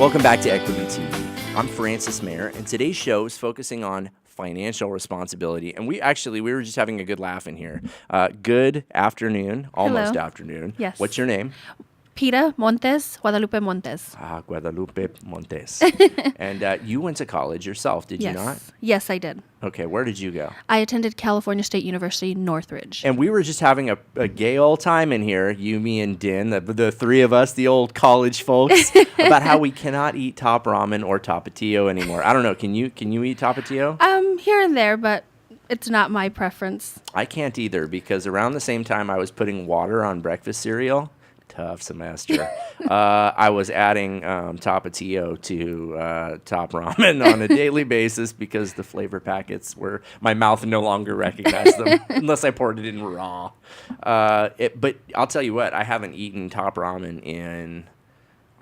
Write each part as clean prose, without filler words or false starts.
Welcome back to Equity TV. I'm Francis Mayer, and today's show is focusing on financial responsibility. And we were just having a good laugh in here. Good afternoon, almost Hello. afternoon. Yes. What's your name? Guadalupe Montez. Guadalupe Montez. And you went to college yourself, did you not? Yes, I did. Okay, where did you go? I attended California State University, Northridge. And we were just having a gay old time in here, you, me, and Din, the three of us, the old college folks, about how we cannot eat top ramen or tapatio anymore. I don't know. Can you eat tapatio? Here and there, but it's not my preference. I can't either because around the same time I was putting water on breakfast cereal. Tough semester. I was adding tapatio to top ramen on a daily basis because the flavor packets were, my mouth no longer recognized them unless I poured it in raw. But I'll tell you what, I haven't eaten top ramen in,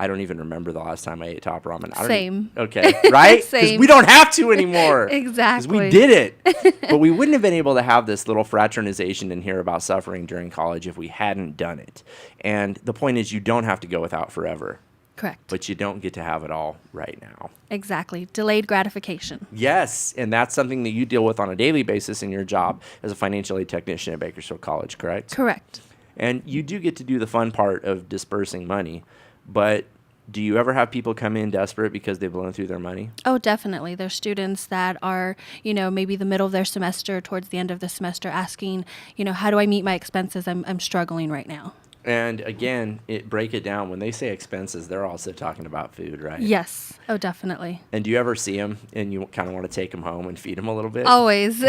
I don't even remember the last time I ate top ramen. Same. Okay, right? Because we don't have to anymore. Exactly. Because we did it. But we wouldn't have been able to have this little fraternization and hear about suffering during college if we hadn't done it. And the point is you don't have to go without forever. Correct. But you don't get to have it all right now. Exactly. Delayed gratification. Yes, and that's something that you deal with on a daily basis in your job as a financial aid technician at Bakersfield College, correct? Correct. And you do get to do the fun part of dispersing money. But do you ever have people come in desperate because they've blown through their money? Oh, definitely. There's students that are, maybe the middle of their semester, towards the end of the semester, asking, how do I meet my expenses? I'm struggling right now. And again, break it down. When they say expenses, they're also talking about food, right? Yes. Oh, definitely. And do you ever see them and you kind of want to take them home and feed them a little bit? Always.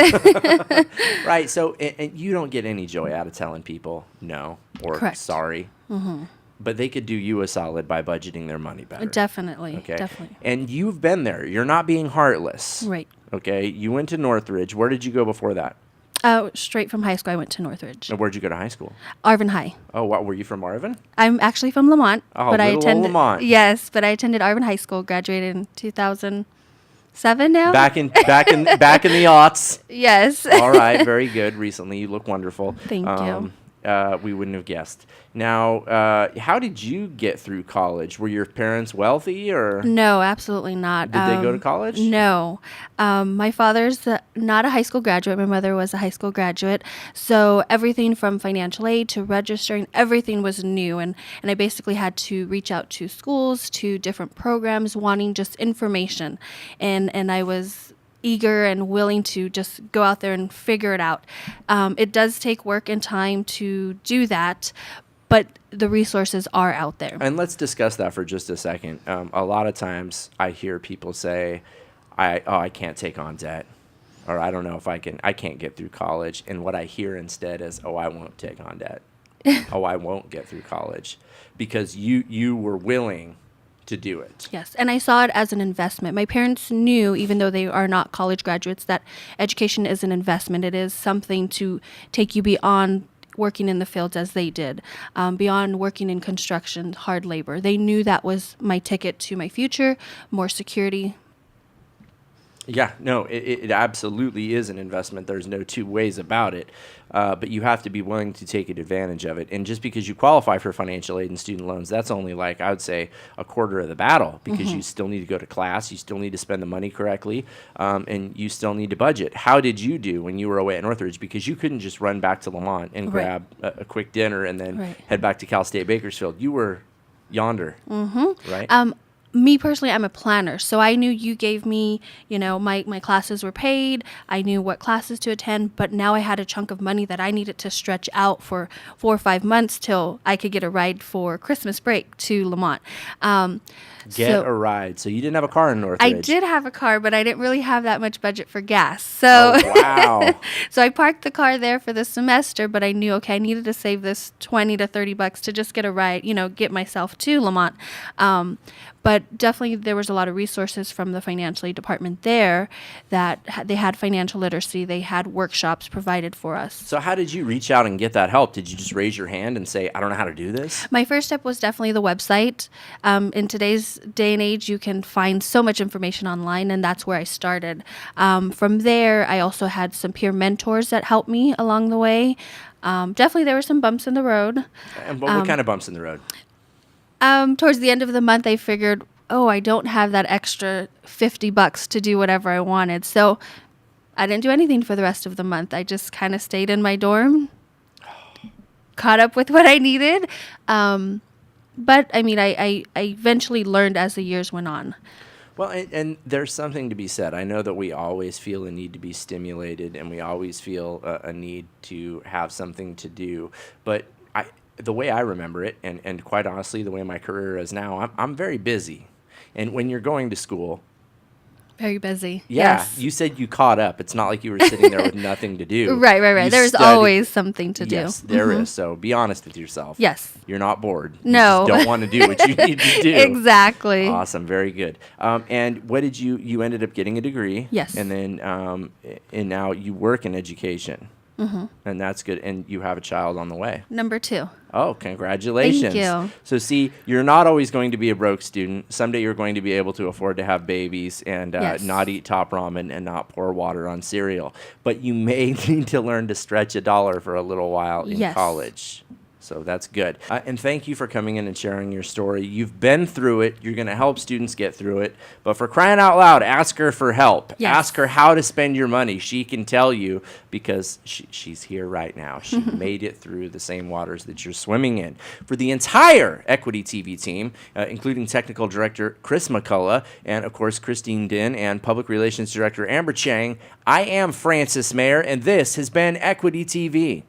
Right. So and you don't get any joy out of telling people no or Correct. sorry. Mm-hmm. But they could do you a solid by budgeting their money better. Definitely. Okay. Definitely. And you've been there. You're not being heartless. Right. Okay. You went to Northridge. Where did you go before that? Straight from high school, I went to Northridge. And where'd you go to high school? Arvin High. Oh, wow. Were you from Arvin? I'm actually from Lamont. Oh, but I little attended old Lamont. Yes, but I attended Arvin High School. Graduated in 2007 now. Back in the aughts. Yes. All right, very good. Recently, you look wonderful. Thank you. We wouldn't have guessed. Now, how did you get through college? Were your parents wealthy, or No, absolutely not. did they go to college? No. My father's not a high school graduate. My mother was a high school graduate. So everything from financial aid to registering, everything was new. And I basically had to reach out to schools, to different programs, wanting just information. And I was eager and willing to just go out there and figure it out. It does take work and time to do that, but the resources are out there. And let's discuss that for just a second. A lot of times I hear people say, I can't take on debt, or I don't know if I can't get through college. And what I hear instead is, I won't take on debt. I won't get through college, because you were willing to do it. Yes, and I saw it as an investment. My parents knew, even though they are not college graduates, that education is an investment. It is something to take you beyond working in the fields as they did, beyond working in construction, hard labor. They knew that was my ticket to my future, more security. Yeah, no, it absolutely is an investment. There's no two ways about it. But you have to be willing to take advantage of it. And just because you qualify for financial aid and student loans, that's only like, I would say, a quarter of the battle, because you still need to go to class, you still need to spend the money correctly, and you still need to budget. How did you do when you were away at Northridge? Because you couldn't just run back to Lamont and grab a quick dinner and then head back to Cal State Bakersfield. You were yonder, right? Me personally, I'm a planner, so I knew you gave me, my classes were paid. I knew what classes to attend, but now I had a chunk of money that I needed to stretch out for 4 or 5 months till I could get a ride for Christmas break to Lamont. Get a ride. So you didn't have a car in Northridge. I did have a car, but I didn't really have that much budget for gas. So, wow. So I parked the car there for the semester, but I knew, I needed to save this $20 to $30 to just get a ride, get myself to Lamont. But definitely there was a lot of resources from the financial aid department there that they had financial literacy. They had workshops provided for us. So how did you reach out and get that help? Did you just raise your hand and say, I don't know how to do this? My first step was definitely the website. In today's day and age, you can find so much information online, and that's where I started. From there, I also had some peer mentors that helped me along the way. Definitely there were some bumps in the road. And what kind of bumps in the road? Towards the end of the month, I figured oh, I don't have that extra $50 to do whatever I wanted. So I didn't do anything for the rest of the month. I just kind of stayed in my dorm, caught up with what I needed. But I mean, I eventually learned as the years went on. Well, and there's something to be said. I know that we always feel a need to be stimulated, and we always feel a need to have something to do. But the way I remember it, and quite honestly, the way my career is now, I'm very busy. And when you're going to school, very busy. yeah, Yes. you said you caught up. It's not like you were sitting there with nothing to do. Right. You There's studied. always something to do. Yes, there is. So be honest with yourself. Yes. You're not bored. No. You just don't want to do what you need to do. Exactly. Awesome. Very good. And what did you ended up getting a degree? Yes. And then, and now you work in education. Mm-hmm. And that's good. And you have a child on the way. Number 2. Oh, congratulations. Thank you. So see, you're not always going to be a broke student. Someday you're going to be able to afford to have babies and Yes. not eat top ramen and not pour water on cereal. But you may need to learn to stretch a dollar for a little while in Yes. college. So that's good. And thank you for coming in and sharing your story. You've been through it. You're going to help students get through it. But for crying out loud, ask her for help. Yes. Ask her how to spend your money. She can tell you because she's here right now. She made it through the same waters that you're swimming in. For the entire Equity TV team, including technical director Chris McCullough and, of course, Christine Din and public relations director Amber Chang, I am Francis Mayer, and this has been Equity TV.